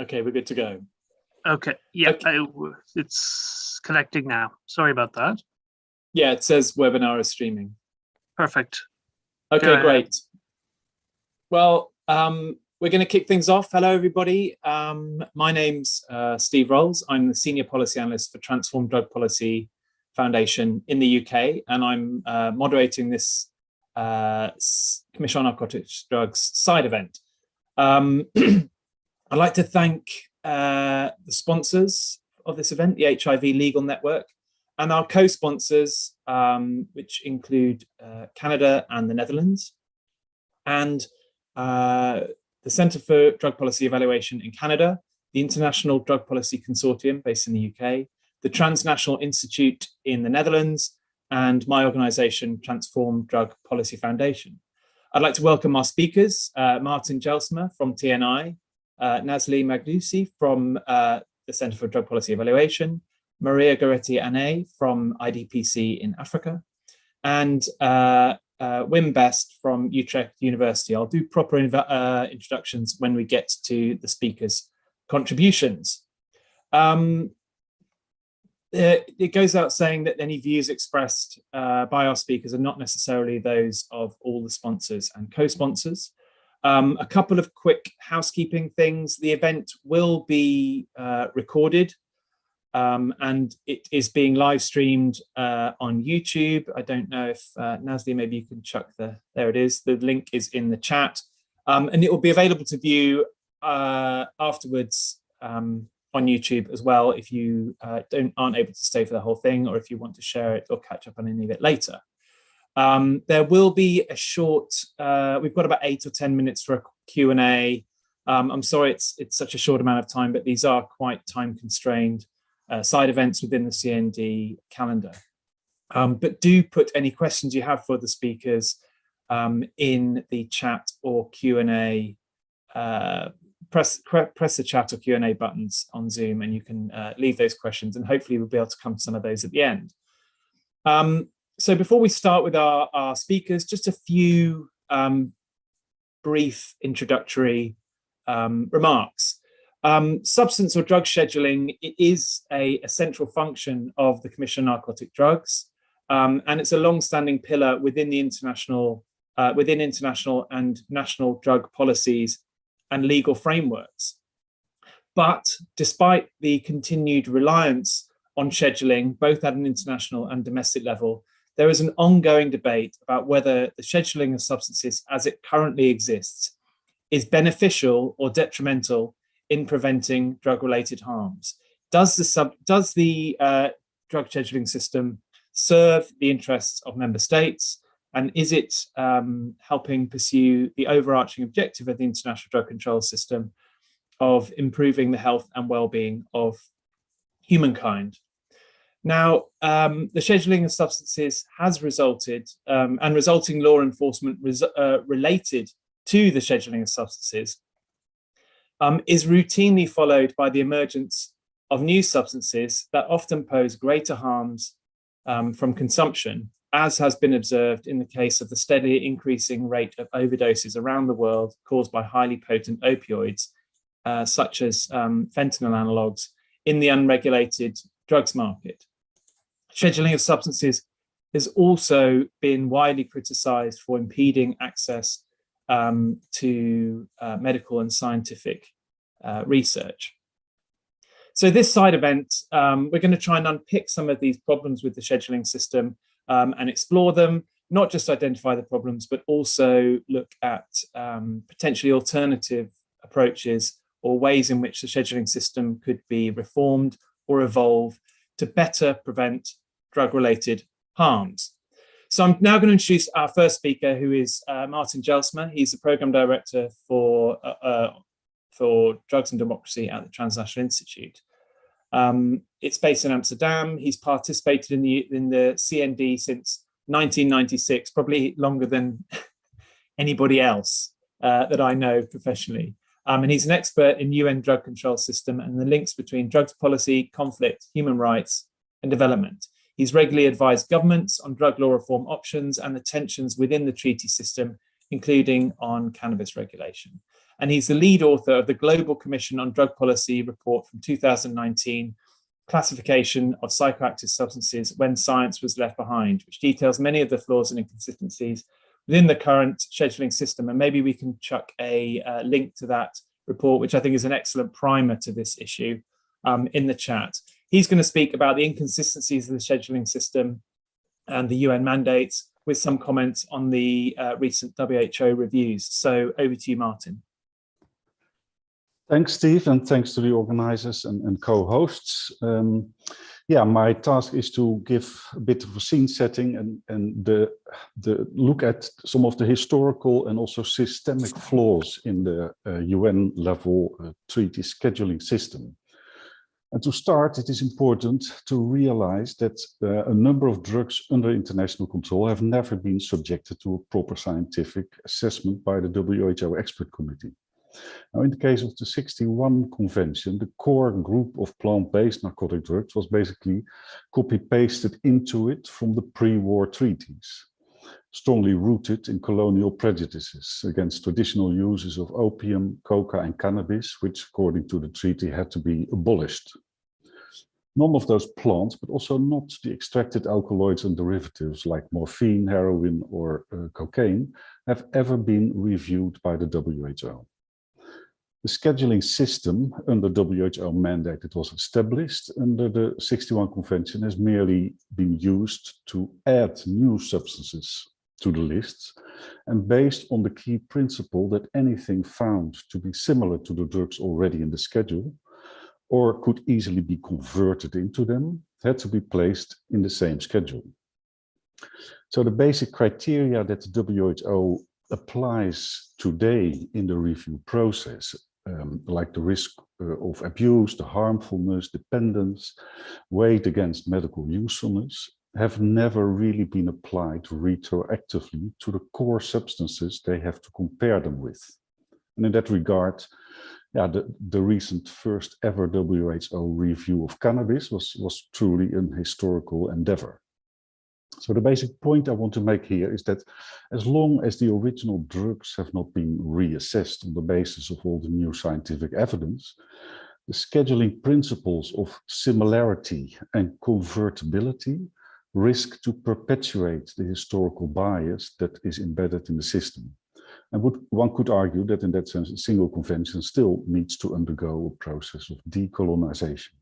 Okay, we're good to go. Okay, yeah, Okay. it's connecting now. Sorry about that. Yeah, it says webinar is streaming. Perfect. Okay, great. Well, we're going to kick things off. Hello, everybody. My name's Steve Rolls. I'm the Senior Policy Analyst for Transform Drug Policy Foundation in the UK, and I'm moderating this Commission on Narcotic Drugs side event. I'd like to thank the sponsors of this event, the HIV Legal Network, and our co-sponsors, which include Canada and the Netherlands, and the Centre for Drug Policy Evaluation in Canada, the International Drug Policy Consortium based in the UK, the Transnational Institute in the Netherlands, and my organisation, Transform Drug Policy Foundation. I'd like to welcome our speakers, Martin Jelsma from TNI, Nazli Magnusi from the Centre for Drug Policy Evaluation, Maria Goretti from IDPC in Africa, and Wim Best from Utrecht University. I'll do proper introductions when we get to the speakers' contributions. It goes out saying that any views expressed by our speakers are not necessarily those of all the sponsors and co-sponsors. A couple of quick housekeeping things. The event will be recorded and it is being live streamed on YouTube. I don't know if Nazli, maybe you can chuck there it is. The link is in the chat, and it will be available to view afterwards on YouTube as well if you aren't able to stay for the whole thing, or if you want to share it or catch up on any of it later. There will be a short, we've got about 8 or 10 minutes for a Q&A. I'm sorry it's such a short amount of time, but these are quite time constrained side events within the CND calendar. But do put any questions you have for the speakers in the chat or Q&A. Press the chat or Q&A buttons on Zoom, and you can leave those questions, and hopefully we'll be able to come to some of those at the end. So before we start with our speakers, just a few brief introductory remarks. Substance or drug scheduling, it is a central function of the Commission on Narcotic Drugs, and it's a long-standing pillar within the international and national drug policies and legal frameworks. But despite the continued reliance on scheduling, both at an international and domestic level, there is an ongoing debate about whether the scheduling of substances as it currently exists is beneficial or detrimental in preventing drug-related harms. Does the drug scheduling system serve the interests of member states? And is it helping pursue the overarching objective of the international drug control system of improving the health and well-being of humankind? Now, the scheduling of substances has resulted, and resulting law enforcement related to the scheduling of substances is routinely followed by the emergence of new substances that often pose greater harms from consumption, as has been observed in the case of the steadily increasing rate of overdoses around the world caused by highly potent opioids, such as fentanyl analogues, in the unregulated drugs market. Scheduling of substances has also been widely criticised for impeding access to medical and scientific research. So this side event, we're going to try and unpick some of these problems with the scheduling system and explore them, not just identify the problems, but also look at potentially alternative approaches or ways in which the scheduling system could be reformed or evolve to better prevent drug-related harms. So I'm now going to introduce our first speaker, who is Martin Jelsma. He's the Programme Director for Drugs and Democracy at the Transnational Institute. It's based in Amsterdam. He's participated in the CND since 1996, probably longer than anybody else that I know professionally. And he's an expert in UN drug control system and the links between drugs policy, conflict, human rights, and development. He's regularly advised governments on drug law reform options and the tensions within the treaty system including on cannabis regulation. And he's the lead author of the Global Commission on Drug Policy report from 2019, Classification of Psychoactive Substances When Science Was Left Behind, which details many of the flaws and inconsistencies within the current scheduling system. And maybe we can chuck a link to that report, which I think is an excellent primer to this issue, in the chat. He's going to speak about the inconsistencies of the scheduling system and the UN mandates, with some comments on the recent WHO reviews. So over to you, Martin. Thanks, Steve, and thanks to the organizers and co-hosts. Yeah, my task is to give a bit of a scene setting and the look at some of the historical and also systemic flaws in the UN level treaty scheduling system. And to start, it is important to realize that a number of drugs under international control have never been subjected to a proper scientific assessment by the WHO expert committee. Now, in the case of the 61 convention, the core group of plant-based narcotic drugs was basically copy-pasted into it from the pre-war treaties, strongly rooted in colonial prejudices against traditional uses of opium, coca, and cannabis, which, according to the treaty, had to be abolished. None of those plants, but also not the extracted alkaloids and derivatives like morphine, heroin, or cocaine, have ever been reviewed by the WHO. The scheduling system under WHO mandate that was established under the 61 Convention has merely been used to add new substances to the lists, and based on the key principle that anything found to be similar to the drugs already in the schedule or could easily be converted into them had to be placed in the same schedule. So the basic criteria that the WHO applies today in the review process, like the risk of abuse, the harmfulness, dependence, weighed against medical usefulness, have never really been applied retroactively to the core substances they have to compare them with. And in that regard, yeah, the recent first ever WHO review of cannabis was truly an historical endeavor. So the basic point I want to make here is that as long as the original drugs have not been reassessed on the basis of all the new scientific evidence, the scheduling principles of similarity and convertibility risk to perpetuate the historical bias that is embedded in the system. And one could argue that in that sense, a single convention still needs to undergo a process of decolonization.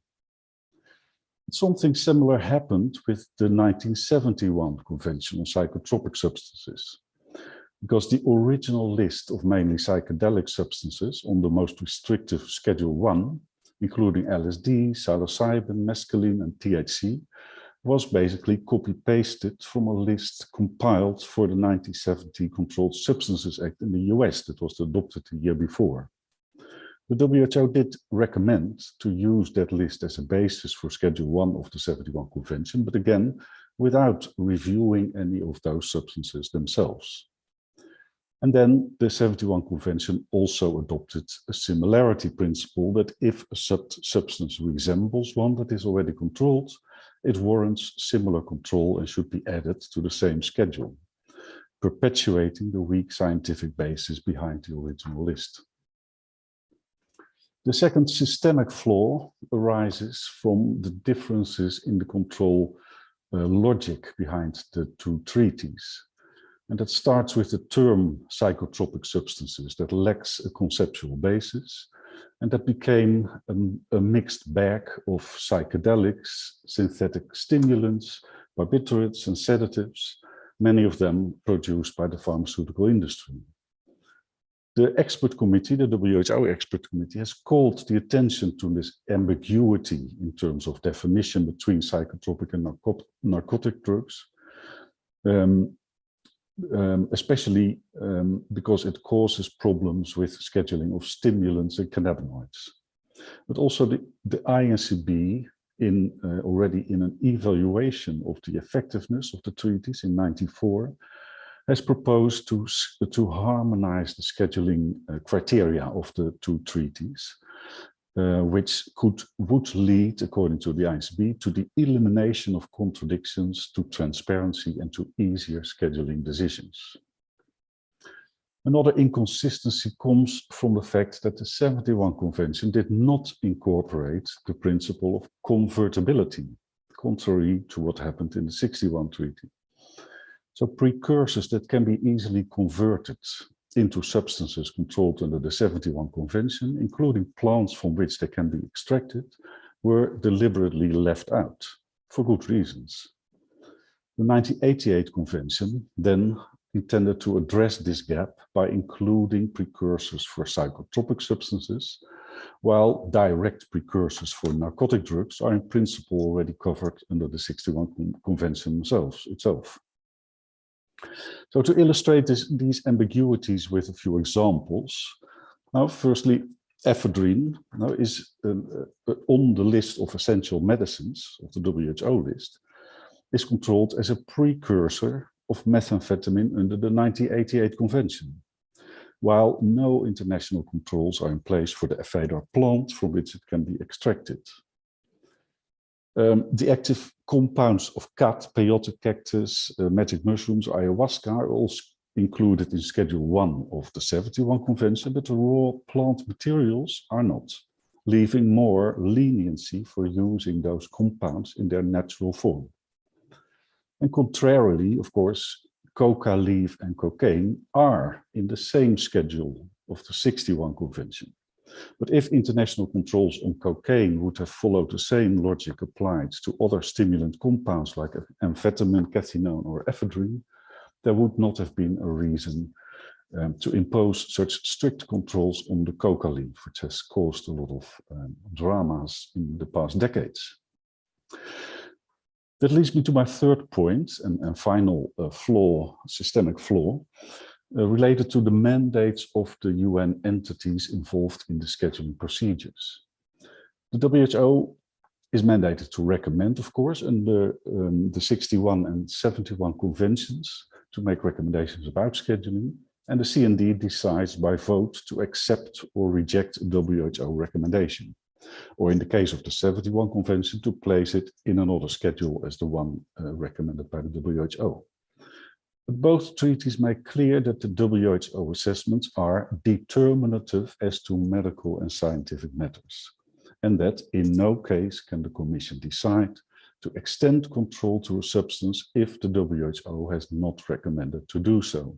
Something similar happened with the 1971 Convention on Psychotropic Substances, because the original list of mainly psychedelic substances on the most restrictive Schedule 1, including LSD, psilocybin, mescaline, and THC, was basically copy-pasted from a list compiled for the 1970 Controlled Substances Act in the US that was adopted the year before. The WHO did recommend to use that list as a basis for Schedule 1 of the 71 Convention, but again, without reviewing any of those substances themselves. And then the 71 Convention also adopted a similarity principle that if a substance resembles one that is already controlled, it warrants similar control and should be added to the same schedule, perpetuating the weak scientific basis behind the original list. The second systemic flaw arises from the differences in the control logic behind the two treaties. And that starts with the term psychotropic substances that lacks a conceptual basis, and that became a mixed bag of psychedelics, synthetic stimulants, barbiturates, and sedatives, many of them produced by the pharmaceutical industry. The expert committee, the WHO expert committee, has called the attention to this ambiguity in terms of definition between psychotropic and narcotic drugs, especially because it causes problems with scheduling of stimulants and cannabinoids. But also the INCB, already in an evaluation of the effectiveness of the treaties in '94, has proposed to harmonize the scheduling criteria of the two treaties, which would lead, according to the INCB, to the elimination of contradictions, to transparency, and to easier scheduling decisions. Another inconsistency comes from the fact that the 71 Convention did not incorporate the principle of convertibility, contrary to what happened in the 61 Treaty. So precursors that can be easily converted into substances controlled under the 71 Convention, including plants from which they can be extracted, were deliberately left out for good reasons. The 1988 Convention then intended to address this gap by including precursors for psychotropic substances, while direct precursors for narcotic drugs are in principle already covered under the 61 Convention itself. So to illustrate these ambiguities with a few examples, now firstly, ephedrine is on the list of essential medicines of the WHO list, is controlled as a precursor of methamphetamine under the 1988 Convention, while no international controls are in place for the ephedra plant from which it can be extracted. The active compounds of cat, peyote cactus, magic mushrooms, ayahuasca are also included in Schedule 1 of the 71 Convention, but the raw plant materials are not, leaving more leniency for using those compounds in their natural form. And contrarily, of course, coca leaf and cocaine are in the same schedule of the 61 Convention. But if international controls on cocaine would have followed the same logic applied to other stimulant compounds like amphetamine, cathinone, or ephedrine, there would not have been a reason to impose such strict controls on the coca leaf, which has caused a lot of dramas in the past decades. That leads me to my third point and final systemic flaw, related to the mandates of the UN entities involved in the scheduling procedures. The WHO is mandated to recommend, of course, under the 61 and 71 conventions to make recommendations about scheduling, and the CND decides by vote to accept or reject a WHO recommendation, or in the case of the 71 convention, to place it in another schedule as the one recommended by the WHO. But both treaties make clear that the WHO assessments are determinative as to medical and scientific matters, and that in no case can the Commission decide to extend control to a substance if the WHO has not recommended to do so.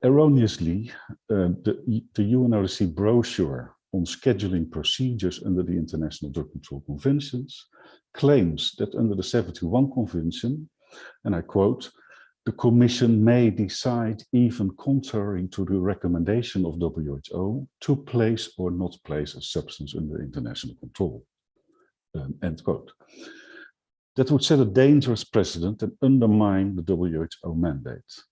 Erroneously, the UNODC brochure on scheduling procedures under the International Drug Control Conventions claims that under the 71 Convention, and I quote, "The Commission may decide, even contrary to the recommendation of WHO, to place or not place a substance under international control." End quote. That would set a dangerous precedent and undermine the WHO mandate.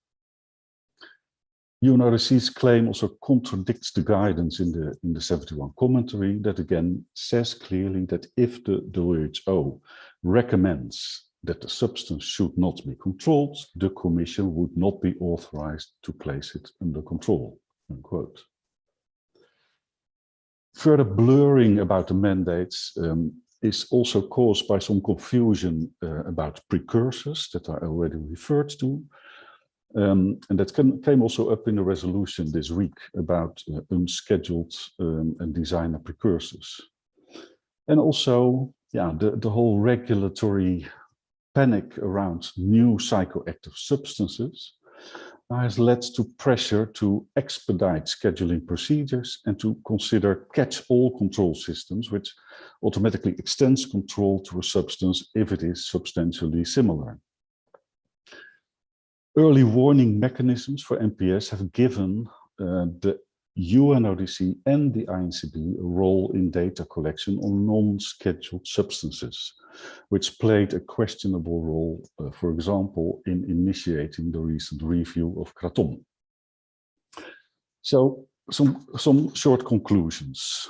UNODC's claim also contradicts the guidance in the 71 commentary that again says clearly that if the WHO recommends that the substance should not be controlled, the Commission would not be authorized to place it under control, unquote. Further blurring about the mandates is also caused by some confusion about precursors that I already referred to. And that came also up in the resolution this week about unscheduled and designer precursors. And also, yeah, the whole regulatory panic around new psychoactive substances has led to pressure to expedite scheduling procedures and to consider catch-all control systems, which automatically extends control to a substance if it is substantially similar. Early warning mechanisms for MPS have given the UNODC and the INCB a role in data collection on non-scheduled substances, which played a questionable role, for example, in initiating the recent review of Kratom. So, some short conclusions.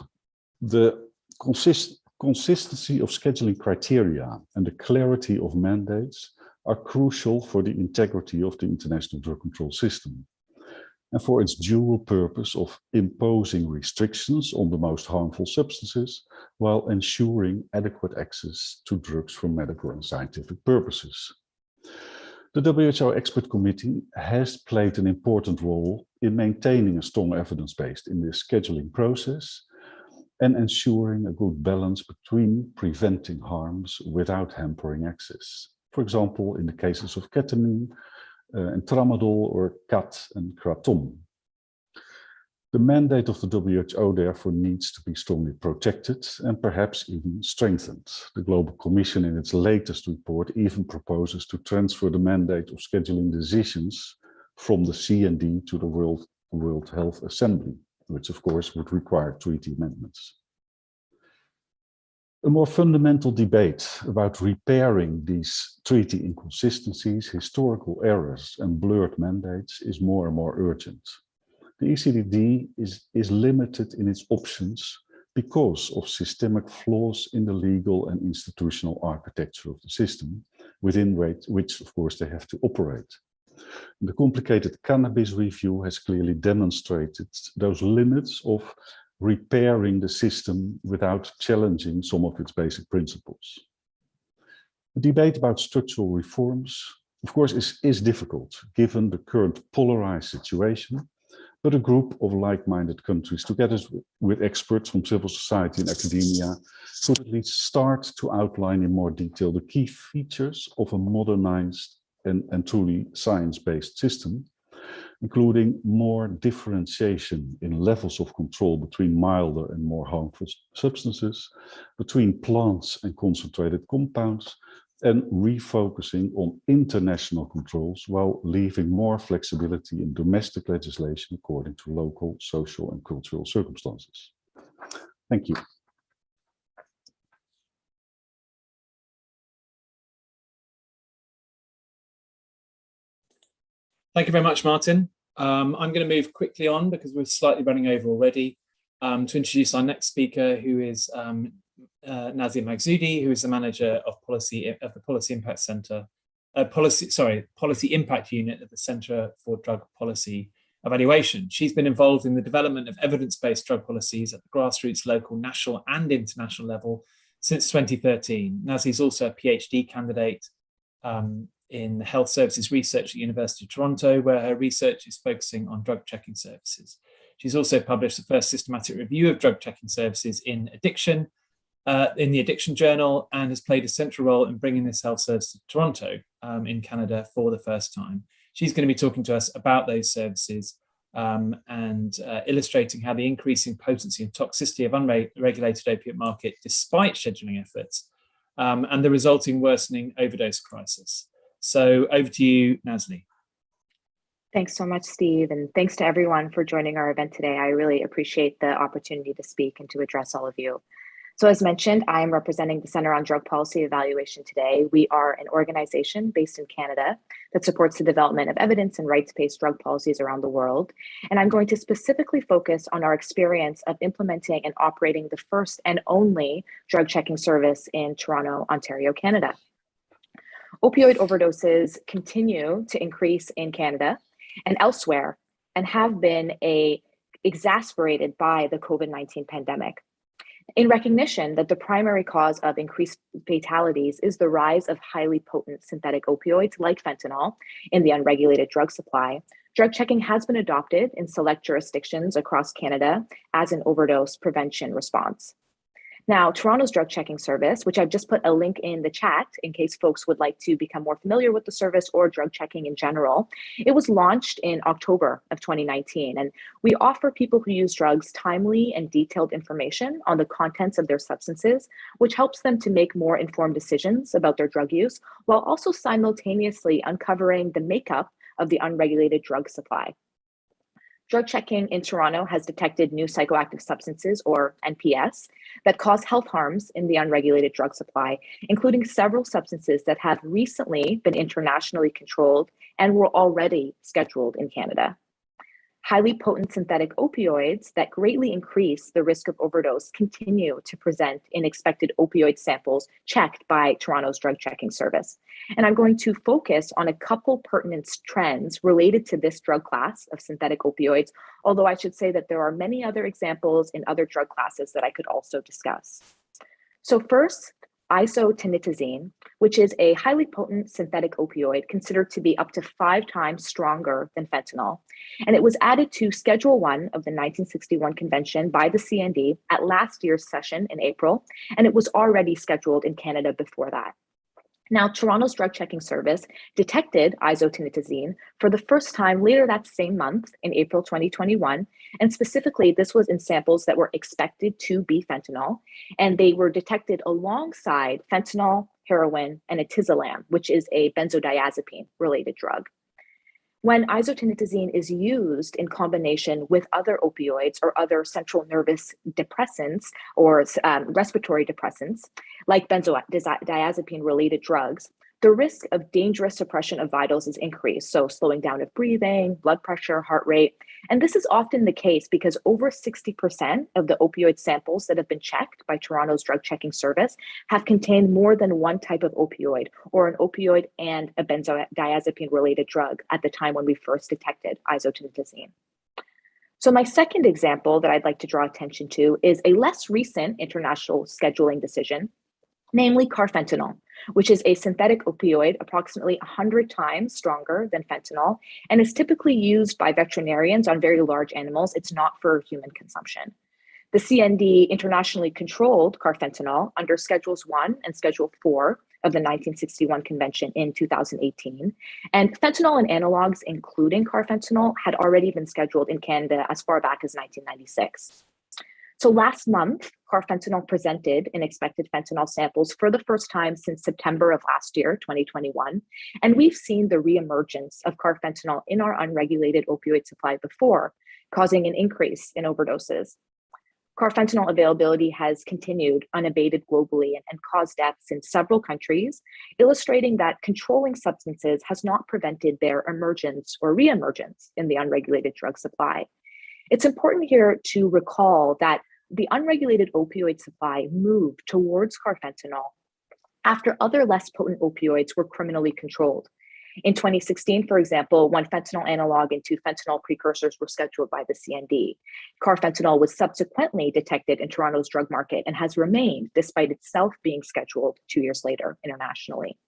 The consistency of scheduling criteria and the clarity of mandates are crucial for the integrity of the international drug control system and for its dual purpose of imposing restrictions on the most harmful substances while ensuring adequate access to drugs for medical and scientific purposes. The WHO Expert Committee has played an important role in maintaining a strong evidence base in the scheduling process and ensuring a good balance between preventing harms without hampering access. For example, in the cases of ketamine and tramadol, or CAT and kratom. The mandate of the WHO therefore needs to be strongly protected and perhaps even strengthened. The Global Commission in its latest report even proposes to transfer the mandate of scheduling decisions from the CND to the World Health Assembly, which of course would require treaty amendments. A more fundamental debate about repairing these treaty inconsistencies, historical errors, and blurred mandates is more and more urgent. The ECDD is limited in its options because of systemic flaws in the legal and institutional architecture of the system, within which, of course, they have to operate. The complicated cannabis review has clearly demonstrated those limits of repairing the system without challenging some of its basic principles. The debate about structural reforms, of course, is difficult given the current polarized situation, but a group of like-minded countries, together with experts from civil society and academia, could at least start to outline in more detail the key features of a modernized and truly science-based system, including more differentiation in levels of control between milder and more harmful substances, between plants and concentrated compounds, and refocusing on international controls while leaving more flexibility in domestic legislation according to local, social, and cultural circumstances. Thank you. Thank you very much, Martin. I'm going to move quickly on because we're slightly running over already to introduce our next speaker, who is Nazia Maghzoudi, who is the manager of policy of the Policy Impact Center, Policy Impact Unit at the Center for Drug Policy Evaluation. She's been involved in the development of evidence-based drug policies at the grassroots, local, national, and international level since 2013. Nazia is also a PhD candidate in health services research at the University of Toronto, where her research is focusing on drug checking services. She's also published the first systematic review of drug checking services in addiction, in the Addiction Journal, and has played a central role in bringing this health service to Toronto in Canada for the first time. She's going to be talking to us about those services and illustrating how the increasing potency and toxicity of unregulated opiate market, despite scheduling efforts, and the resulting worsening overdose crisis. So over to you, Nazli. Thanks so much, Steve, and thanks to everyone for joining our event today. I really appreciate the opportunity to speak and to address all of you. So as mentioned, I am representing the Center on Drug Policy Evaluation today. We are an organization based in Canada that supports the development of evidence and rights-based drug policies around the world. And I'm going to specifically focus on our experience of implementing and operating the first and only drug checking service in Toronto, Ontario, Canada. Opioid overdoses continue to increase in Canada and elsewhere and have been exacerbated by the COVID-19 pandemic. In recognition that the primary cause of increased fatalities is the rise of highly potent synthetic opioids like fentanyl in the unregulated drug supply, drug checking has been adopted in select jurisdictions across Canada as an overdose prevention response. Now, Toronto's drug checking service, which I've just put a link in the chat in case folks would like to become more familiar with the service or drug checking in general, it was launched in October of 2019. And we offer people who use drugs timely and detailed information on the contents of their substances, which helps them to make more informed decisions about their drug use, while also simultaneously uncovering the makeup of the unregulated drug supply. Drug checking in Toronto has detected new psychoactive substances, or NPS, that cause health harms in the unregulated drug supply, including several substances that have recently been internationally controlled and were already scheduled in Canada. Highly potent synthetic opioids that greatly increase the risk of overdose continue to present in expected opioid samples checked by Toronto's drug checking service. And I'm going to focus on a couple pertinent trends related to this drug class of synthetic opioids, although I should say that there are many other examples in other drug classes that I could also discuss. So first, Isotinitizine, which is a highly potent synthetic opioid considered to be up to 5 times stronger than fentanyl. And it was added to Schedule 1 of the 1961 convention by the CND at last year's session in April, and it was already scheduled in Canada before that. Now, Toronto's drug checking service detected isotinitizine for the first time later that same month in April 2021. And specifically, this was in samples that were expected to be fentanyl, and they were detected alongside fentanyl, heroin, and atizolam, which is a benzodiazepine-related drug. When isotinitizine is used in combination with other opioids or other central nervous depressants or respiratory depressants, like benzodiazepine-related drugs, the risk of dangerous suppression of vitals is increased, so slowing down of breathing, blood pressure, heart rate. And this is often the case because over 60% of the opioid samples that have been checked by Toronto's drug checking service have contained more than one type of opioid, or an opioid and a benzodiazepine-related drug at the time when we first detected isotinitizine. So my second example that I'd like to draw attention to is a less recent international scheduling decision, namely carfentanil, which is a synthetic opioid approximately 100 times stronger than fentanyl and is typically used by veterinarians on very large animals. It's not for human consumption. The CND internationally controlled carfentanil under Schedules 1 and Schedule 4 of the 1961 convention in 2018. And fentanyl and analogs, including carfentanil, had already been scheduled in Canada as far back as 1996. So last month, carfentanil presented in expected fentanyl samples for the first time since September of last year, 2021. And we've seen the reemergence of carfentanil in our unregulated opioid supply before, causing an increase in overdoses. Carfentanil availability has continued unabated globally and caused deaths in several countries, illustrating that controlling substances has not prevented their emergence or reemergence in the unregulated drug supply. It's important here to recall that the unregulated opioid supply moved towards carfentanil after other less potent opioids were criminally controlled. In 2016, for example, one fentanyl analog and 2 fentanyl precursors were scheduled by the CND. Carfentanil was subsequently detected in Toronto's drug market and has remained despite itself being scheduled 2 years later internationally.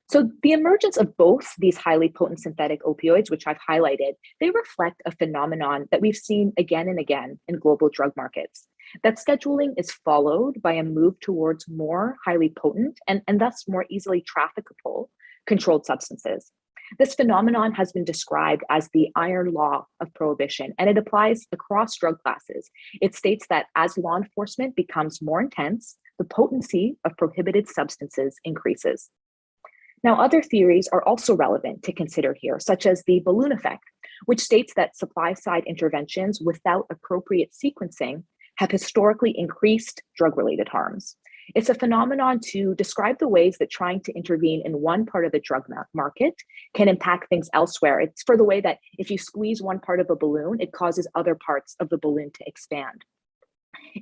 So the emergence of both these highly potent synthetic opioids, which I've highlighted, they reflect a phenomenon that we've seen again and again in global drug markets. That scheduling is followed by a move towards more highly potent and thus more easily trafficable controlled substances. This phenomenon has been described as the Iron Law of Prohibition, and it applies across drug classes. It states that as law enforcement becomes more intense, the potency of prohibited substances increases. Now, other theories are also relevant to consider here, such as the balloon effect, which states that supply-side interventions without appropriate sequencing have historically increased drug-related harms. It's a phenomenon to describe the ways that trying to intervene in one part of the drug market can impact things elsewhere. It's for the way that if you squeeze one part of a balloon, it causes other parts of the balloon to expand.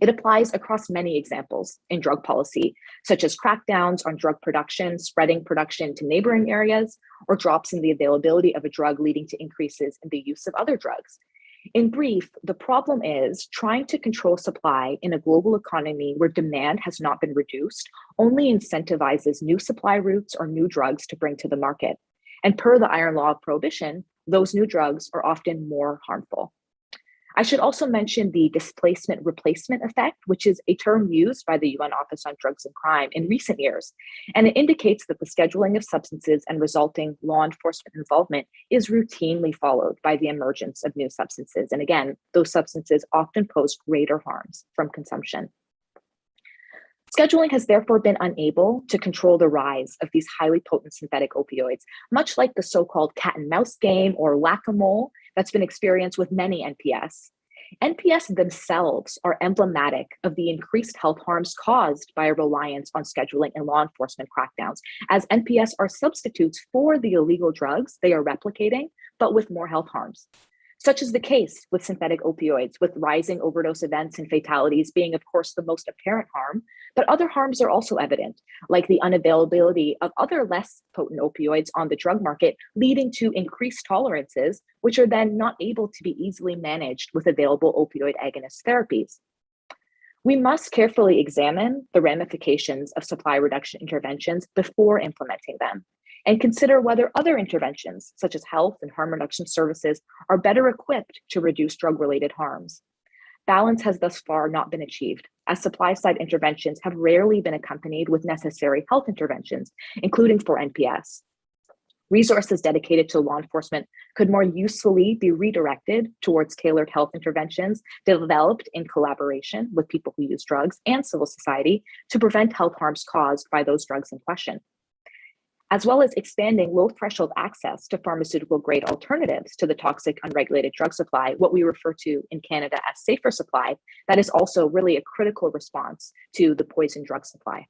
It applies across many examples in drug policy, such as crackdowns on drug production, spreading production to neighboring areas, or drops in the availability of a drug leading to increases in the use of other drugs. In brief, the problem is trying to control supply in a global economy where demand has not been reduced only incentivizes new supply routes or new drugs to bring to the market. And per the Iron Law of Prohibition, those new drugs are often more harmful. I should also mention the displacement replacement effect, which is a term used by the UN Office on Drugs and Crime in recent years. And it indicates that the scheduling of substances and resulting law enforcement involvement is routinely followed by the emergence of new substances. And again, those substances often pose greater harms from consumption. Scheduling has therefore been unable to control the rise of these highly potent synthetic opioids, much like the so-called cat and mouse game or whack-a-mole that's been experienced with many NPS. NPS themselves are emblematic of the increased health harms caused by a reliance on scheduling and law enforcement crackdowns, as NPS are substitutes for the illegal drugs they are replicating, but with more health harms. Such is the case with synthetic opioids, with rising overdose events and fatalities being, of course, the most apparent harm, but other harms are also evident, like the unavailability of other less potent opioids on the drug market, leading to increased tolerances, which are then not able to be easily managed with available opioid agonist therapies. We must carefully examine the ramifications of supply reduction interventions before implementing them, and consider whether other interventions, such as health and harm reduction services, are better equipped to reduce drug-related harms. Balance has thus far not been achieved, as supply-side interventions have rarely been accompanied with necessary health interventions, including for NPS. Resources dedicated to law enforcement could more usefully be redirected towards tailored health interventions developed in collaboration with people who use drugs and civil society to prevent health harms caused by those drugs in question, as well as expanding low-threshold access to pharmaceutical-grade alternatives to the toxic unregulated drug supply, what we refer to in Canada as safer supply. That is also really a critical response to the poison drug supply.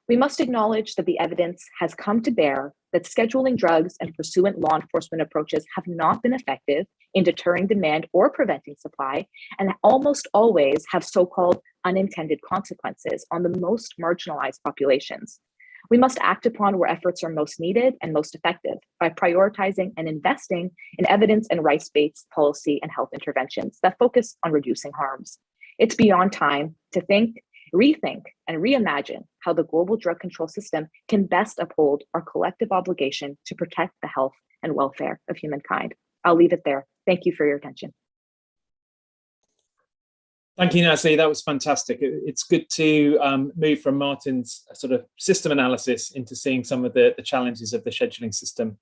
We must acknowledge that the evidence has come to bear that scheduling drugs and pursuant law enforcement approaches have not been effective in deterring demand or preventing supply, and almost always have so-called unintended consequences on the most marginalized populations. We must act upon where efforts are most needed and most effective by prioritizing and investing in evidence and rights-based policy and health interventions that focus on reducing harms. It's beyond time to think, rethink, and reimagine how the global drug control system can best uphold our collective obligation to protect the health and welfare of humankind. I'll leave it there. Thank you for your attention. Thank you, Nazli. That was fantastic. It's good to move from Martin's sort of system analysis into seeing some of the challenges of the scheduling system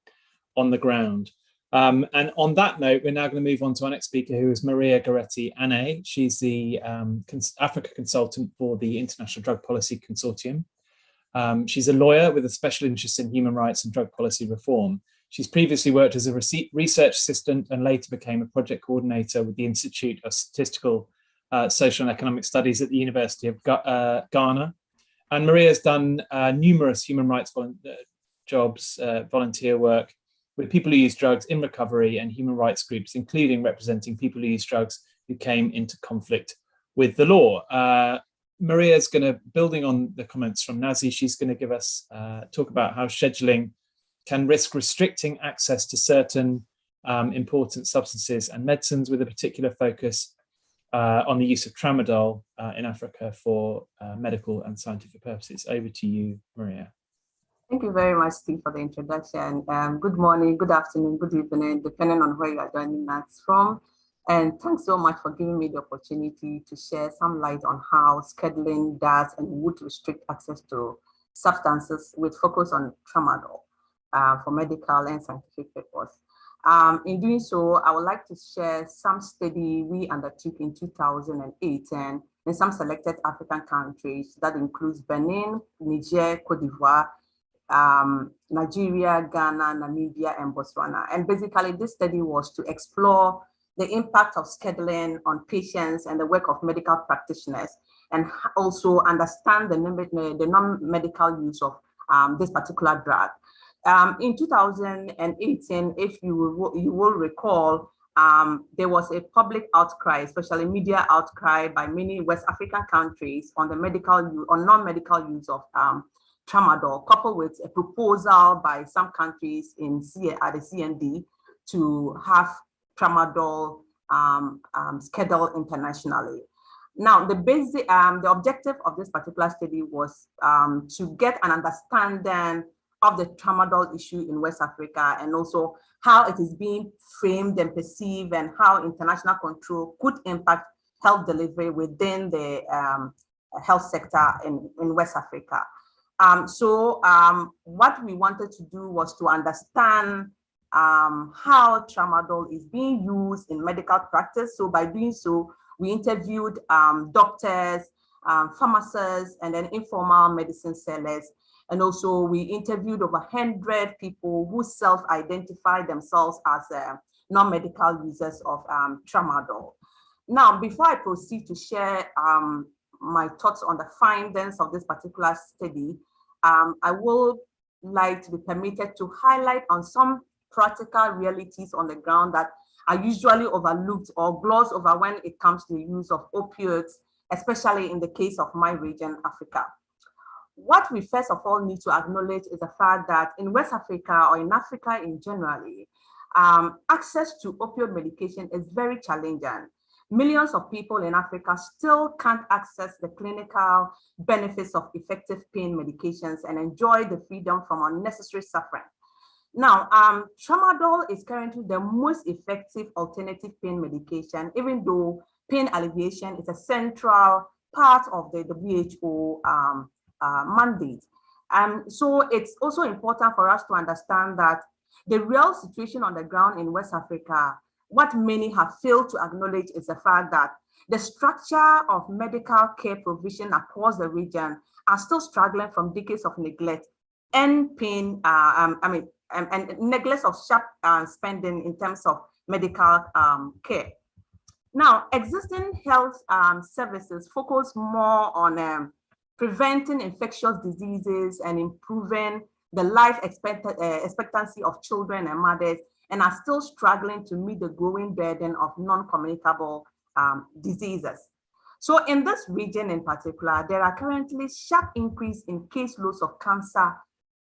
on the ground. And on that note, we're now going to move on to our next speaker, who is Maria Goretti Anne. She's the Africa consultant for the International Drug Policy Consortium. She's a lawyer with a special interest in human rights and drug policy reform. She's previously worked as a research assistant and later became a project coordinator with the Institute of Statistical Social and Economic Studies at the University of Ghana. And Maria's done numerous human rights jobs, volunteer work with people who use drugs in recovery and human rights groups, including representing people who use drugs who came into conflict with the law. Maria's going to, building on the comments from Nazi, she's going to give us talk about how scheduling can risk restricting access to certain important substances and medicines, with a particular focus on the use of tramadol in Africa for medical and scientific purposes. Over to you, Maria. Thank you very much, Steve, for the introduction. Good morning, good afternoon, good evening, depending on where you are joining us from. And thanks so much for giving me the opportunity to share some light on how scheduling does and would restrict access to substances with focus on tramadol for medical and scientific purposes. In doing so, I would like to share some study we undertook in 2018 in some selected African countries that includes Benin, Niger, Cote d'Ivoire, Nigeria, Ghana, Namibia, and Botswana. And basically, this study was to explore the impact of scheduling on patients and the work of medical practitioners, and also understand the non-medical use of this particular drug. In 2018, if you will recall, there was a public outcry, especially media outcry by many West African countries on the non-medical use of tramadol, coupled with a proposal by some countries at the CND to have tramadol scheduled internationally. Now, the objective of this particular study was to get an understanding of the tramadol issue in West Africa, and also how it is being framed and perceived, and how international control could impact health delivery within the health sector in West Africa. What we wanted to do was to understand how tramadol is being used in medical practice. So by doing so, we interviewed doctors, pharmacists, and then informal medicine sellers. And also we interviewed over 100 people who self-identify themselves as non-medical users of tramadol. Now, before I proceed to share my thoughts on the findings of this particular study, I will like to be permitted to highlight on some practical realities on the ground that are usually overlooked or glossed over when it comes to the use of opioids, especially in the case of my region, Africa. What we first of all need to acknowledge is the fact that in West Africa, or in Africa in general, access to opioid medication is very challenging. millions of people in Africa still can't access the clinical benefits of effective pain medications and enjoy the freedom from unnecessary suffering. Now, tramadol is currently the most effective alternative pain medication, even though pain alleviation is a central part of the WHO mandate. So it's also important for us to understand that the real situation on the ground in West Africa, what many have failed to acknowledge is the fact that the structure of medical care provision across the region are still struggling from decades of neglect and pain, and neglect of sharp spending in terms of medical care. Now, existing health services focus more on preventing infectious diseases and improving the life expectancy of children and mothers, and are still struggling to meet the growing burden of non-communicable diseases. So in this region in particular, there are currently sharp increase in caseloads of cancer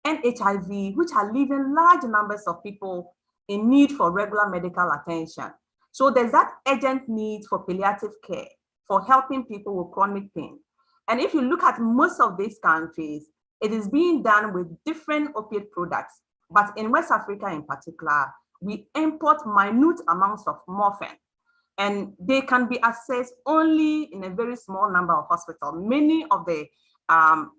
and HIV, which are leaving large numbers of people in need for regular medical attention. So there's that urgent need for palliative care, for helping people with chronic pain. And if you look at most of these countries, it is being done with different opiate products. But in West Africa in particular, we import minute amounts of morphine, and they can be accessed only in a very small number of hospitals. Many of the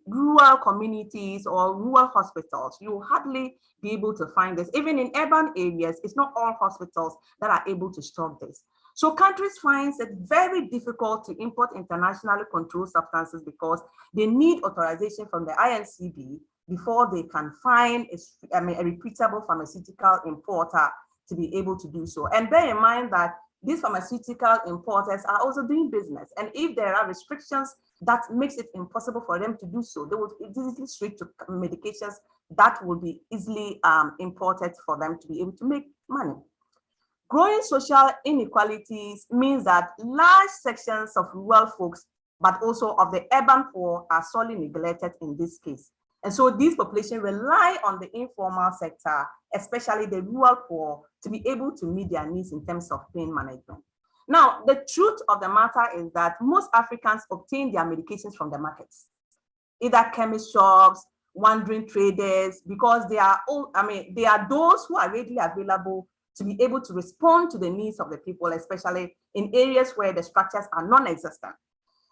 rural communities or rural hospitals, you hardly be able to find this. Even in urban areas, it's not all hospitals that are able to stock this. So countries find it very difficult to import internationally controlled substances because they need authorization from the INCB before they can find a reputable pharmaceutical importer to be able to do so. And bear in mind that these pharmaceutical importers are also doing business. And if there are restrictions that makes it impossible for them to do so, they would easily switch to medications that will be easily imported for them to be able to make money. Growing social inequalities means that large sections of rural folks, but also of the urban poor, are sorely neglected in this case. And so these populations rely on the informal sector, especially the rural poor, to be able to meet their needs in terms of pain management. Now, the truth of the matter is that most Africans obtain their medications from the markets, either chemist shops, wandering traders, because they are all, they are those who are readily available to be able to respond to the needs of the people, especially in areas where the structures are non-existent.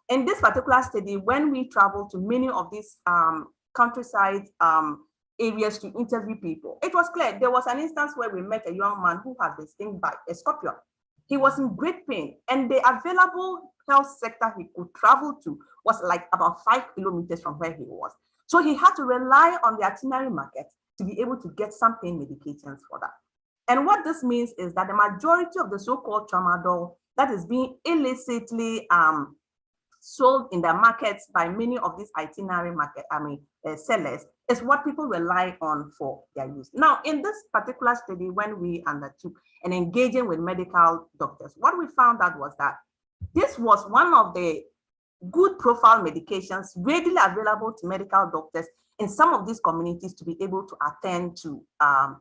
In this particular study, when we travel to many of these countryside areas to interview people, it was clear. There was an instance where we met a young man who had been stung by a scorpion. He was in great pain, and the available health sector he could travel to was like about 5 kilometers from where he was. So he had to rely on the itinerary market to be able to get some pain medications for that. And what this means is that the majority of the so-called tramadol that is being illicitly sold in the markets by many of these itinerary market, sellers, is what people rely on for their use. Now, in this particular study, when we undertook and engaging with medical doctors, what we found out was that this was one of the good profile medications readily available to medical doctors in some of these communities to be able to attend to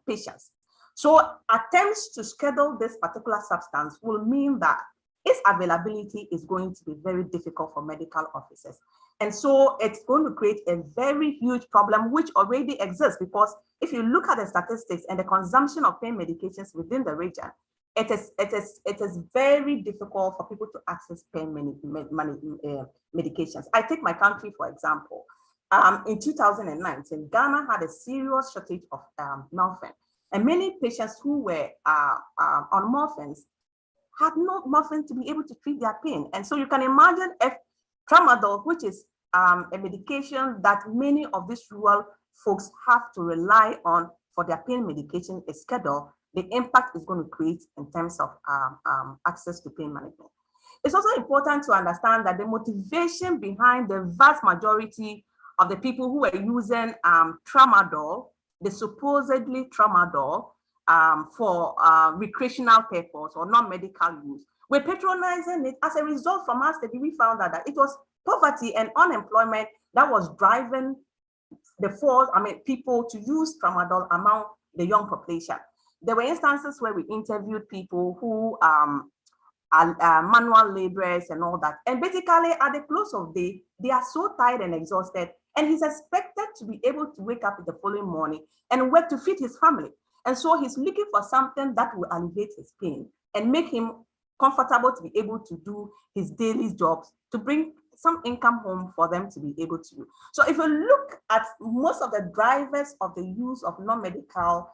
patients. So attempts to schedule this particular substance will mean that its availability is going to be very difficult for medical officers. And so it's going to create a very huge problem, which already exists, because if you look at the statistics and the consumption of pain medications within the region, it is very difficult for people to access pain medications. I take my country, for example. In 2019, Ghana had a serious shortage of morphine, and many patients who were on morphines had no morphine to be able to treat their pain. And so you can imagine if tramadol, which is a medication that many of these rural folks have to rely on for their pain medication, is scheduled, the impact is going to create in terms of access to pain management. It's also important to understand that the motivation behind the vast majority of the people who are using tramadol, the supposedly tramadol, for recreational purpose or non-medical use, we're patronizing it. As a result, from our study, we found that it was poverty and unemployment that was driving the force, people to use tramadol among the young population. There were instances where we interviewed people who manual laborers and all that. And basically at the close of the day, they are so tired and exhausted, and he's expected to be able to wake up in the following morning and work to feed his family. And so he's looking for something that will alleviate his pain and make him comfortable to be able to do his daily jobs, to bring some income home for them to be able to do. So if you look at most of the drivers of the use of non-medical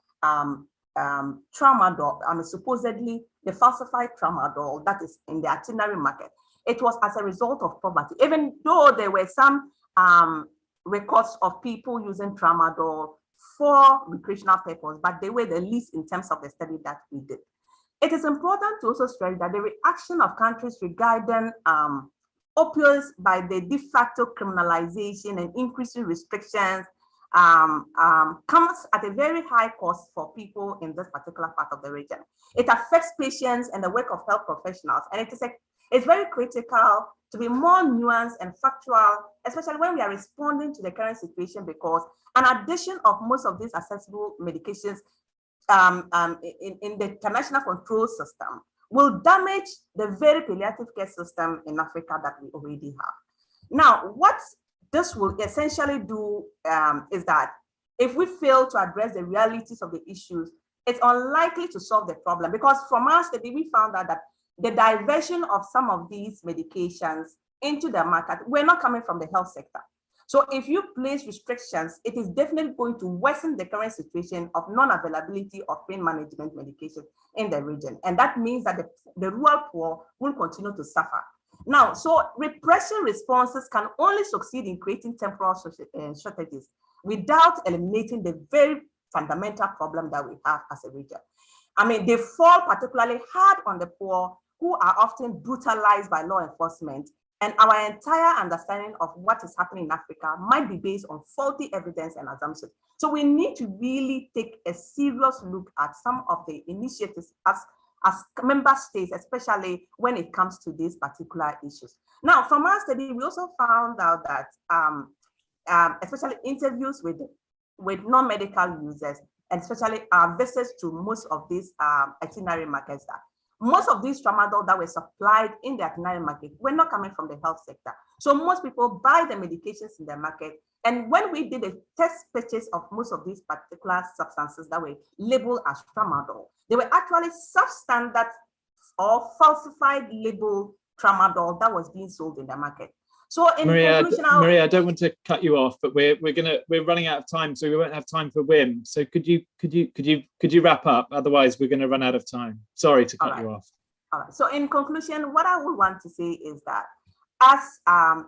tramadol, supposedly the falsified tramadol that is in the itinerary market, it was as a result of poverty, even though there were some records of people using tramadol for recreational purpose, but they were the least in terms of the study that we did. It is important to also stress that the reaction of countries regarding opioids by the de facto criminalization and increasing restrictions comes at a very high cost for people in this particular part of the region. It affects patients and the work of health professionals, and it's very critical to be more nuanced and factual, especially when we are responding to the current situation, because an addition of most of these accessible medications in the international control system will damage the very palliative care system in Africa that we already have. Now, what this will essentially do is that if we fail to address the realities of the issues, it's unlikely to solve the problem, because from our study, we found out that the diversion of some of these medications into the market were not coming from the health sector. So if you place restrictions, it is definitely going to worsen the current situation of non-availability of pain management medication in the region. And that means that the rural poor will continue to suffer. Now, so repression responses can only succeed in creating temporal shortages without eliminating the very fundamental problem that we have as a region. They fall particularly hard on the poor, who are often brutalized by law enforcement. And our entire understanding of what is happening in Africa might be based on faulty evidence and assumptions. So we need to really take a serious look at some of the initiatives as member states, especially when it comes to these particular issues. Now, from our study, we also found out that especially interviews with non-medical users, and especially our visits to most of these itinerary markets, that most of these tramadol that were supplied in the itinerary market were not coming from the health sector. So most people buy the medications in the market. And when we did a test purchase of most of these particular substances that were labeled as tramadol, they were actually substandard or falsified label tramadol that was being sold in the market. So in conclusion, Maria, I don't want to cut you off, but we're running out of time, so we won't have time for Wim. So could you wrap up? Otherwise, we're going to run out of time. Sorry to cut you off. All right. So in conclusion, what I would want to say is that as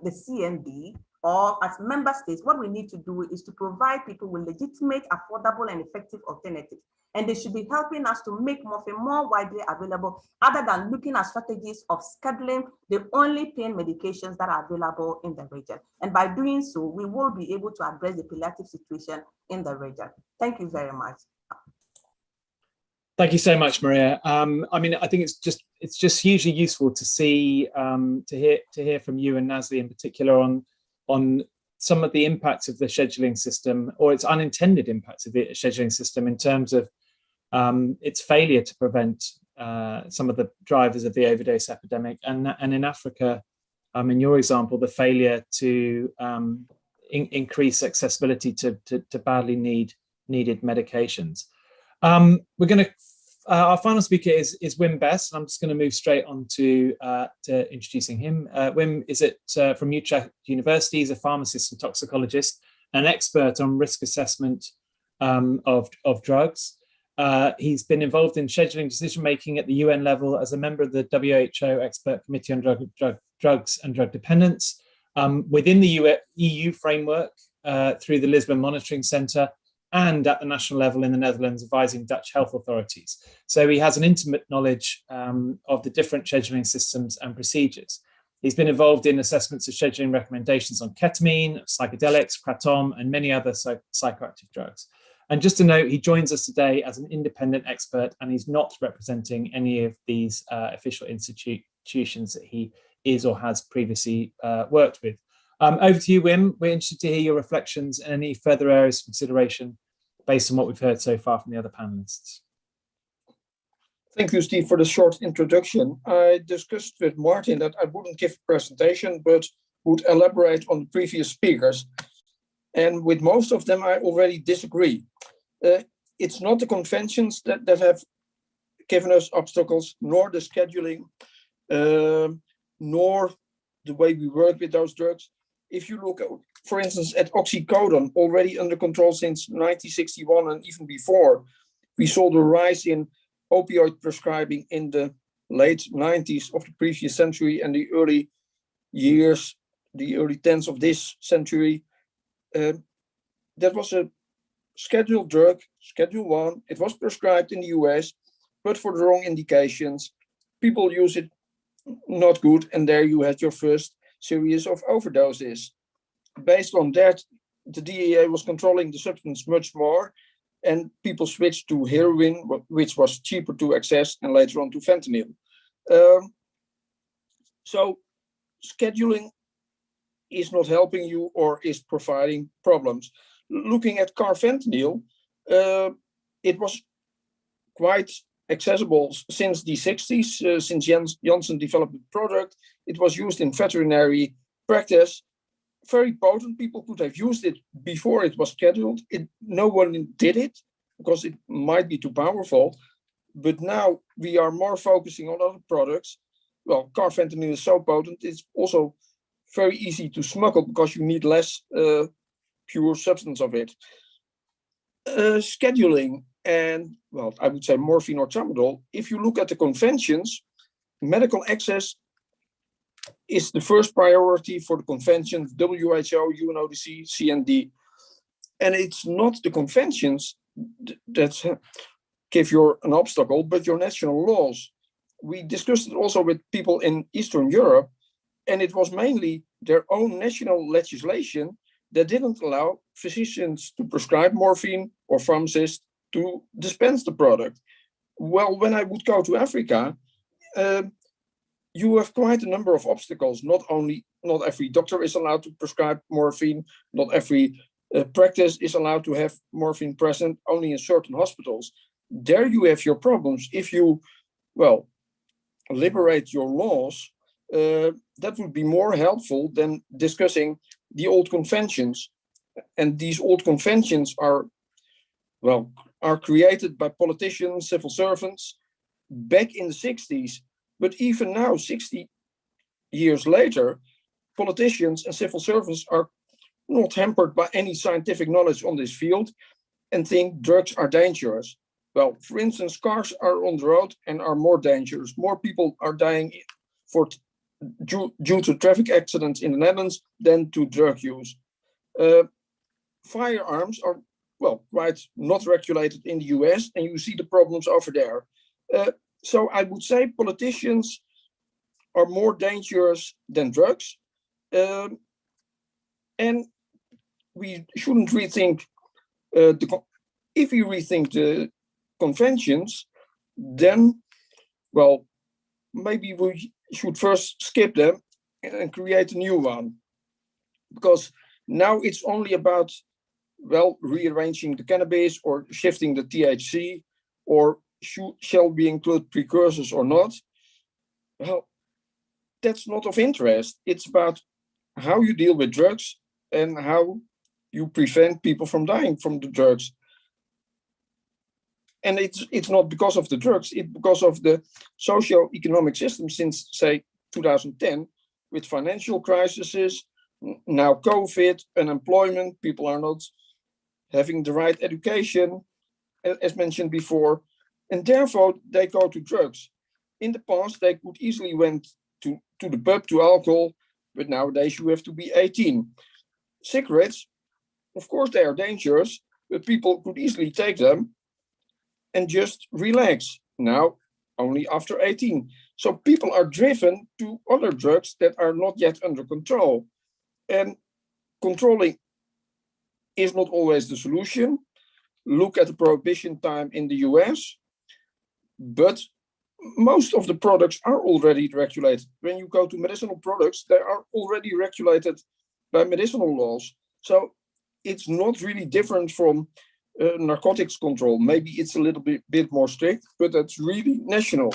the CND or as member states, what we need to do is to provide people with legitimate, affordable, and effective alternatives. And they should be helping us to make morphine more widely available, other than looking at strategies of scheduling the only pain medications that are available in the region. And by doing so, we will be able to address the palliative situation in the region. Thank you very much. Thank you so much, Maria. I think it's just hugely useful to see to hear from you and Nazli in particular on some of the impacts of the scheduling system, or its unintended impacts of the scheduling system, in terms of its failure to prevent some of the drivers of the overdose epidemic, and in Africa, in your example, the failure to increase accessibility to badly needed medications. We're going to. Our final speaker is Wim Best, and I'm just going to move straight on to introducing him. Wim is from Utrecht University. He's a pharmacist and toxicologist, an expert on risk assessment of drugs. He's been involved in scheduling decision-making at the UN level as a member of the WHO Expert Committee on Drugs and Drug Dependence, within the EU framework through the Lisbon Monitoring Centre, and at the national level in the Netherlands, advising Dutch health authorities. So he has an intimate knowledge of the different scheduling systems and procedures. He's been involved in assessments of scheduling recommendations on ketamine, psychedelics, kratom, and many other psychoactive drugs. And just to note, he joins us today as an independent expert, and he's not representing any of these official institutions that he is or has previously worked with. Over to you, Wim. We're interested to hear your reflections and any further areas of consideration based on what we've heard so far from the other panelists. Thank you, Steve, for the short introduction. I discussed with Martin that I wouldn't give a presentation, but would elaborate on the previous speakers. And with most of them, I already disagree. It's not the conventions that have given us obstacles, nor the scheduling, nor the way we work with those drugs. If you look, for instance, at oxycodone, already under control since 1961 and even before, we saw the rise in opioid prescribing in the late 90s of the previous century and the early years, the early 10s of this century. That was a scheduled drug, Schedule 1. It was prescribed in the US, but for the wrong indications. People use it not good, and there you had your first series of overdoses. Based on that, the DEA was controlling the substance much more, and people switched to heroin, which was cheaper to access, and later on to fentanyl. So scheduling is not helping you or is providing problems. Looking at carfentanil, it was quite accessible since the 60s, since Janssen developed the product. It was used in veterinary practice. Very potent. People could have used it before it was scheduled. No one did it because it might be too powerful. But now we are more focusing on other products. Well, carfentanil is so potent, it's also very easy to smuggle because you need less pure substance of it. Scheduling and, well, I would say morphine or tramadol. If you look at the conventions, medical access is the first priority for the conventions, WHO, UNODC, CND. And it's not the conventions that give you an obstacle, but your national laws. We discussed it also with people in Eastern Europe, and it was mainly their own national legislation that didn't allow physicians to prescribe morphine or pharmacists to dispense the product. Well, when I would go to Africa, you have quite a number of obstacles. Not every doctor is allowed to prescribe morphine. Not every practice is allowed to have morphine present, only in certain hospitals. There you have your problems. If you, well, liberate your laws, that would be more helpful than discussing the old conventions. And these old conventions are created by politicians, civil servants back in the 60s. But even now, 60 years later, politicians and civil servants are not hampered by any scientific knowledge on this field and think drugs are dangerous. Well, for instance, cars are on the road and are more dangerous. More people are dying due to traffic accidents in the Netherlands than to drug use. Firearms are, well, quite not regulated in the US, and you see the problems over there. So I would say politicians are more dangerous than drugs. And we shouldn't rethink, if we rethink the conventions, then, well, maybe we should first skip them and create a new one. Because now it's only about, well, rearranging the cannabis or shifting the THC, or shall we include precursors or not? Well, that's not of interest. It's about how you deal with drugs and how you prevent people from dying from the drugs. And it's not because of the drugs, it's because of the socio-economic system since, say, 2010, with financial crises, now COVID, unemployment, people are not having the right education, as mentioned before, and therefore they go to drugs. In the past, they could easily went to the pub, to alcohol, but nowadays you have to be 18. Cigarettes, of course, they are dangerous, but people could easily take them and just relax. Now, only after 18. So people are driven to other drugs that are not yet under control. And controlling is not always the solution. Look at the prohibition time in the US. But most of the products are already regulated. When you go to medicinal products, they are already regulated by medicinal laws. So it's not really different from narcotics control. Maybe it's a little bit more strict, but that's really national.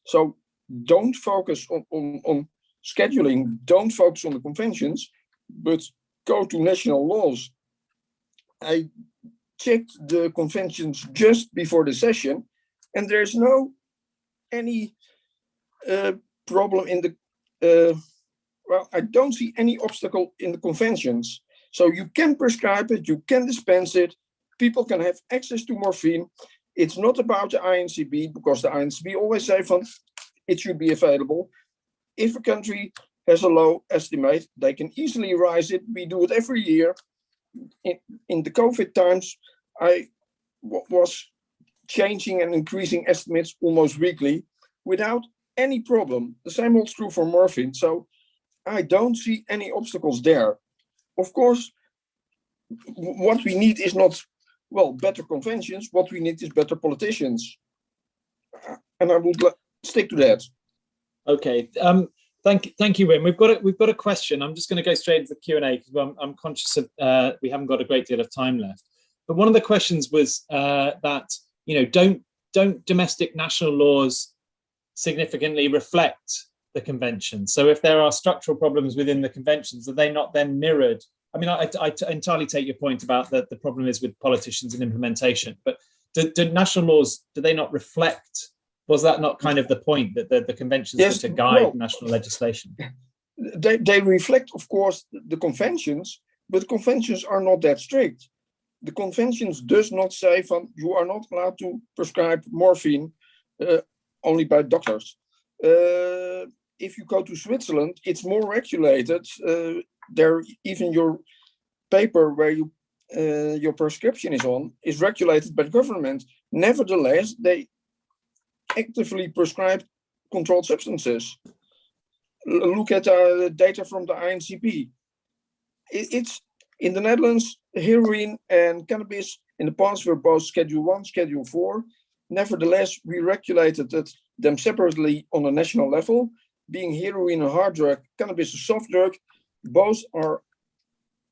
So don't focus on scheduling, don't focus on the conventions, but go to national laws. I checked the conventions just before the session, and there's any problem in the, well, I don't see any obstacle in the conventions. So you can prescribe it, you can dispense it, people can have access to morphine. It's not about the INCB, because the INCB always say it should be available. If a country has a low estimate, they can easily rise it. We do it every year. In the COVID times, I was changing and increasing estimates almost weekly without any problem. The same holds true for morphine. So I don't see any obstacles there. Of course, what we need is not, well, better conventions. What we need is better politicians. And I would stick to that. Okay. Thank you, Wim. We've got a question. I'm just going to go straight into the Q&A because I'm conscious of we haven't got a great deal of time left. But one of the questions was that, you know, don't domestic national laws significantly reflect the convention? So if there are structural problems within the conventions, are they not then mirrored? I mean, I entirely take your point about that the problem is with politicians and implementation, but do national laws, do they not reflect? Was that not kind of the point, that the conventions were to guide national legislation? They reflect, of course, the conventions, but the conventions are not that strict. The conventions does not say you are not allowed to prescribe morphine only by doctors. If you go to Switzerland, it's more regulated. There, even your paper where your prescription is regulated by the government. Nevertheless, they actively prescribe controlled substances. Look at data from the INCB. It's in the Netherlands, heroin and cannabis in the past were both Schedule 1, Schedule 4. Nevertheless, we regulated them separately on a national level. Being heroin a hard drug, cannabis a soft drug, both are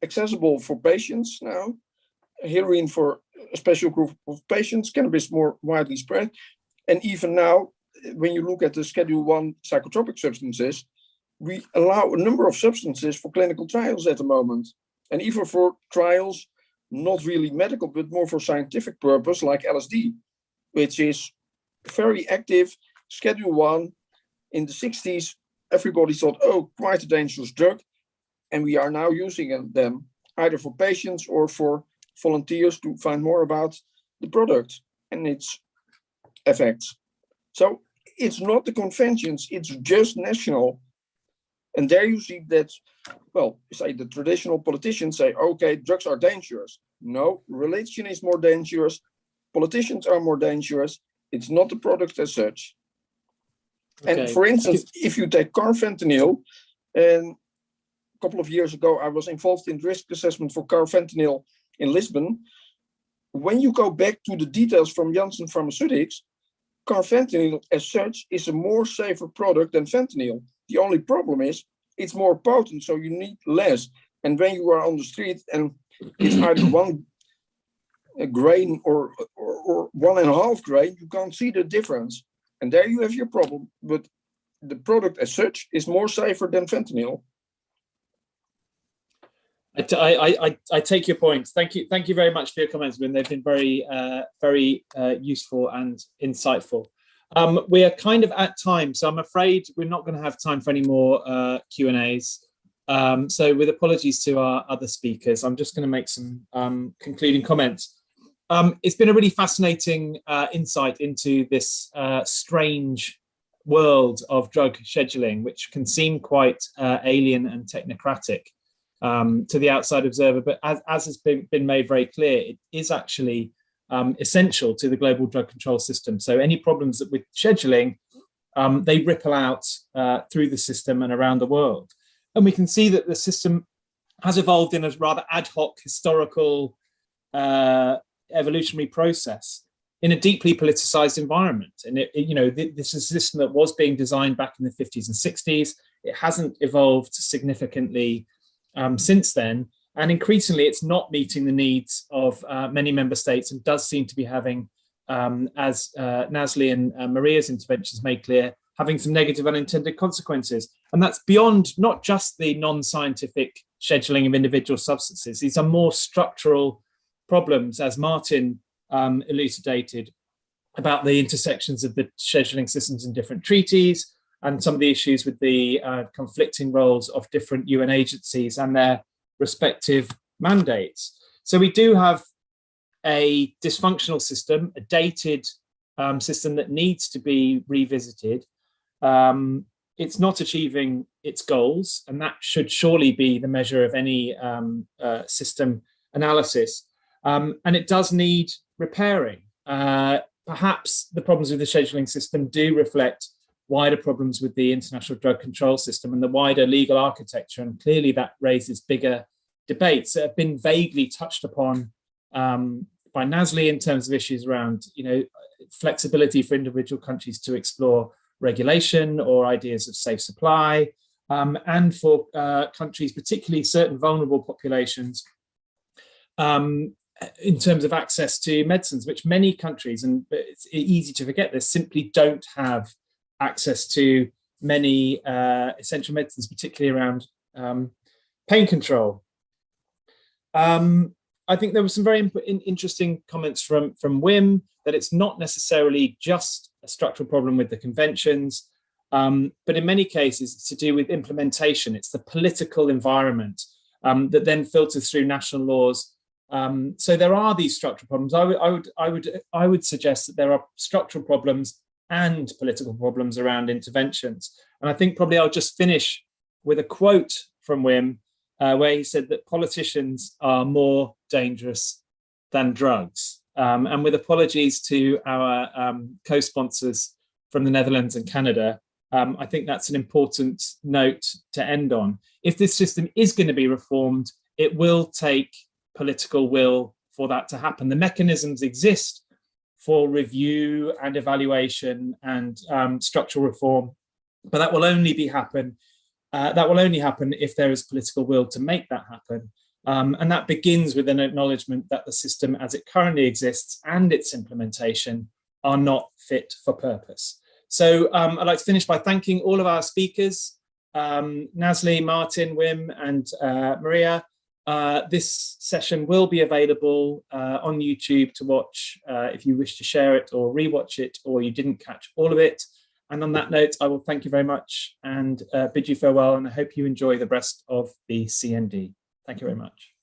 accessible for patients now. Heroin for a special group of patients, cannabis more widely spread. And even now, when you look at the Schedule 1 psychotropic substances, we allow a number of substances for clinical trials at the moment. And even for trials, not really medical, but more for scientific purpose, like LSD, which is very active, Schedule 1. In the 60s, everybody thought, oh, quite a dangerous drug. And we are now using them either for patients or for volunteers to find more about the product and its effects. So it's not the conventions, it's just national. And there you see that, well, say the traditional politicians say, okay, drugs are dangerous. No, religion is more dangerous. Politicians are more dangerous. It's not the product as such. Okay. And for instance, if you take carfentanil, and a couple of years ago, I was involved in risk assessment for carfentanil in Lisbon. When you go back to the details from Janssen Pharmaceutics, carfentanil as such is a more safer product than fentanyl. The only problem is it's more potent, so you need less. And when you are on the street and it's either 1 grain or 1.5 grain, you can't see the difference. And there you have your problem. But the product as such is more safer than fentanyl. I take your point. Thank you very much for your comments, Wim. They've been very useful and insightful. We are kind of at time, so I'm afraid we're not going to have time for any more Q&As. So with apologies to our other speakers, I'm just going to make some concluding comments. It's been a really fascinating insight into this strange world of drug scheduling, which can seem quite alien and technocratic to the outside observer, but as has been made very clear, it is actually essential to the global drug control system. So any problems with scheduling, they ripple out through the system and around the world. And we can see that the system has evolved in a rather ad hoc historical evolutionary process in a deeply politicized environment. And this is a system that was being designed back in the 50s and 60s. It hasn't evolved significantly since then. And increasingly, it's not meeting the needs of many member states and does seem to be having, as Nasli and Maria's interventions made clear, having some negative unintended consequences. And that's beyond not just the non-scientific scheduling of individual substances. These are more structural problems, as Martin elucidated, about the intersections of the scheduling systems in different treaties and some of the issues with the conflicting roles of different UN agencies and their respective mandates. So we do have a dysfunctional system, a dated system that needs to be revisited. It's not achieving its goals, and that should surely be the measure of any system analysis. And it does need repairing. Perhaps the problems with the scheduling system do reflect wider problems with the international drug control system and the wider legal architecture, and clearly that raises bigger debates that have been vaguely touched upon by Nasli in terms of issues around, flexibility for individual countries to explore regulation or ideas of safe supply, and for countries, particularly certain vulnerable populations, in terms of access to medicines, which many countries, and it's easy to forget this, simply don't have access to many essential medicines, particularly around pain control. I think there were some very interesting comments from Wim that it's not necessarily just a structural problem with the conventions, but in many cases it's to do with implementation. It's the political environment that then filters through national laws. So there are these structural problems. I would suggest that there are structural problems and political problems around interventions. And I think probably I'll just finish with a quote from Wim, where he said that politicians are more dangerous than drugs. And with apologies to our co-sponsors from the Netherlands and Canada, I think that's an important note to end on. If this system is going to be reformed, it will take political will for that to happen. The mechanisms exist for review and evaluation and structural reform, but that will only happen if there is political will to make that happen. And that begins with an acknowledgement that the system as it currently exists and its implementation are not fit for purpose. So I'd like to finish by thanking all of our speakers, Nasli, Martin, Wim, and Maria. This session will be available on YouTube to watch if you wish to share it or rewatch it, or you didn't catch all of it. And on that note, I will thank you very much and bid you farewell, and I hope you enjoy the rest of the CND. Thank you very much.